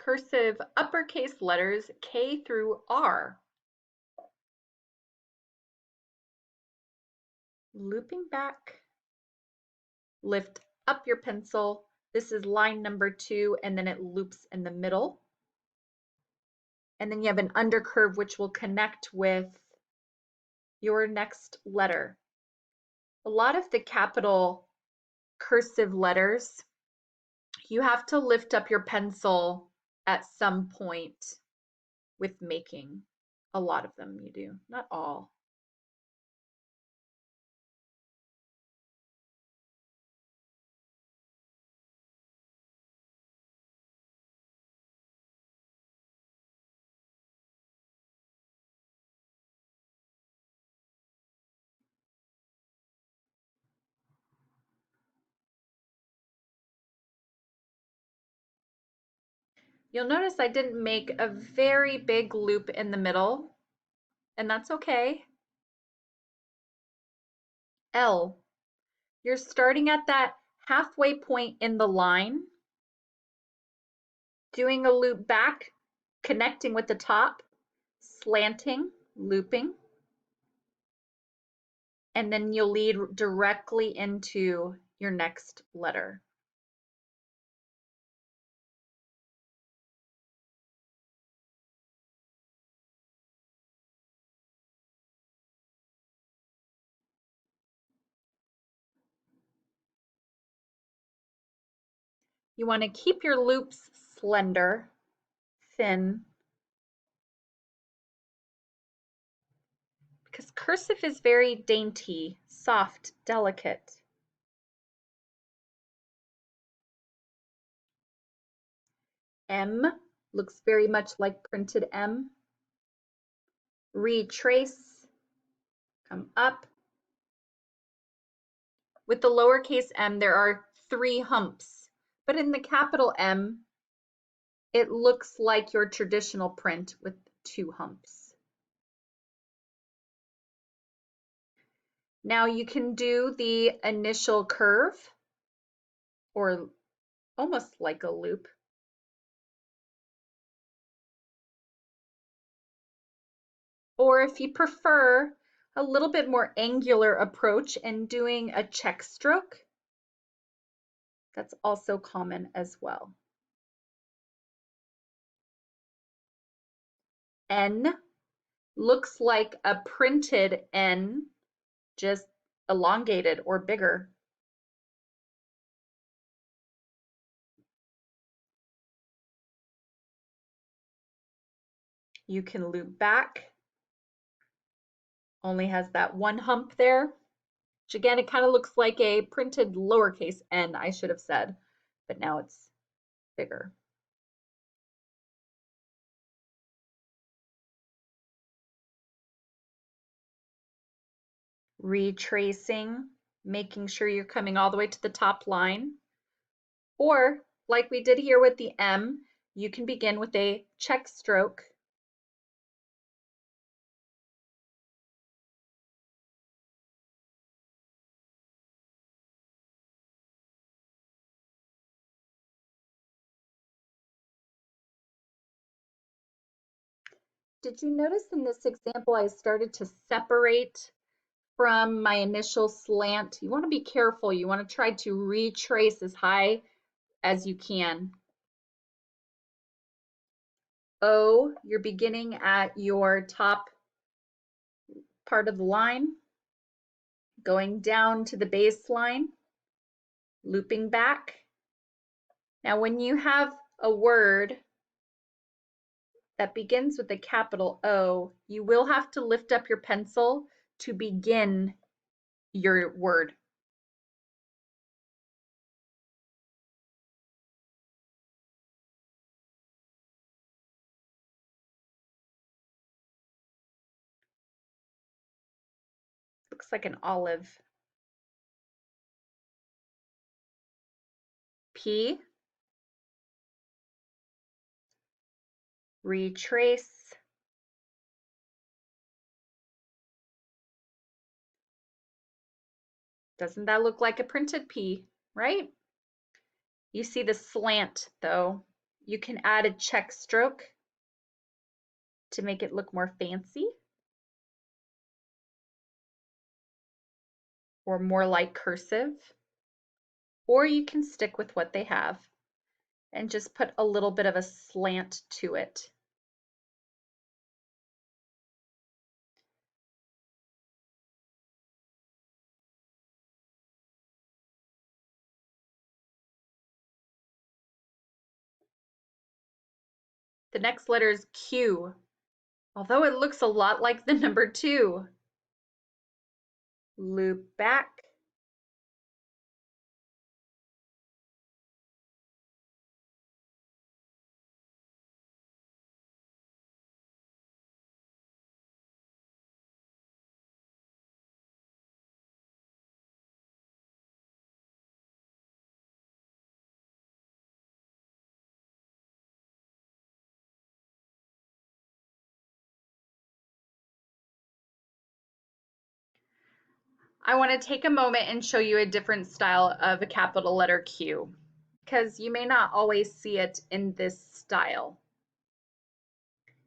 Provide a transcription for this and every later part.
cursive uppercase letters K through R. Looping back, lift up your pencil. This is line number 2, and then it loops in the middle. And then you have an undercurve which will connect with your next letter. A lot of the capital cursive letters, you have to lift up your pencil at some point with making. A lot of them you do, not all. You'll notice I didn't make a very big loop in the middle, and that's okay. L. You're starting at that halfway point in the line, doing a loop back, connecting with the top, slanting, looping, and then you'll lead directly into your next letter. You want to keep your loops slender, thin, because cursive is very dainty, soft, delicate. M looks very much like printed M. Retrace, come up. With the lowercase m, there are 3 humps, but in the capital M, it looks like your traditional print with 2 humps. Now you can do the initial curve, or almost like a loop. Or if you prefer a little bit more angular approach and doing a check stroke, that's also common as well. N looks like a printed N, just elongated or bigger. You can loop back, only has that 1 hump there, which again, it kind of looks like a printed lowercase n, I should have said, but now it's bigger. Retracing, making sure you're coming all the way to the top line. Or, like we did here with the M, you can begin with a check stroke. Did you notice in this example I started to separate from my initial slant? You want to be careful. You want to try to retrace as high as you can. O, you're beginning at your top part of the line, going down to the baseline, looping back. Now when you have a word that begins with a capital O, you will have to lift up your pencil to begin your word. Looks like an olive. P, retrace, doesn't that look like a printed P, right? You see the slant though You can add a check stroke to make it look more fancy or more like cursive, or you can stick with what they have and just put a little bit of a slant to it. The next letter is Q, although it looks a lot like the number 2. Loop back. I want to take a moment and show you a different style of a capital letter Q, because you may not always see it in this style.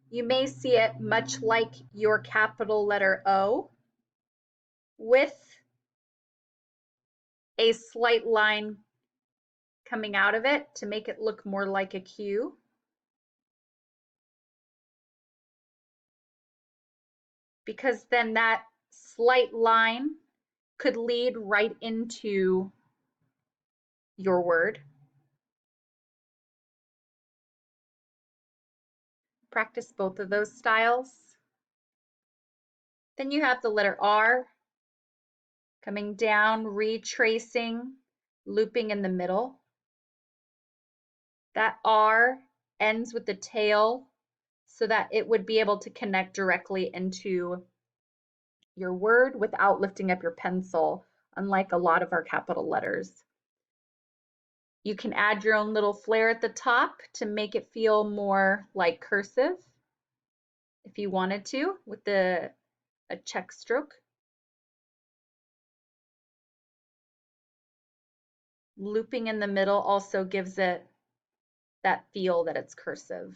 You may see it much like your capital letter O, with a slight line coming out of it to make it look more like a Q. Because then that slight line could lead right into your word. Practice both of those styles. Then you have the letter R coming down, retracing, looping in the middle. That R ends with the tail so that it would be able to connect directly into your word without lifting up your pencil, unlike a lot of our capital letters. You can add your own little flair at the top to make it feel more like cursive if you wanted to, with a check stroke. Looping in the middle also gives it that feel that it's cursive.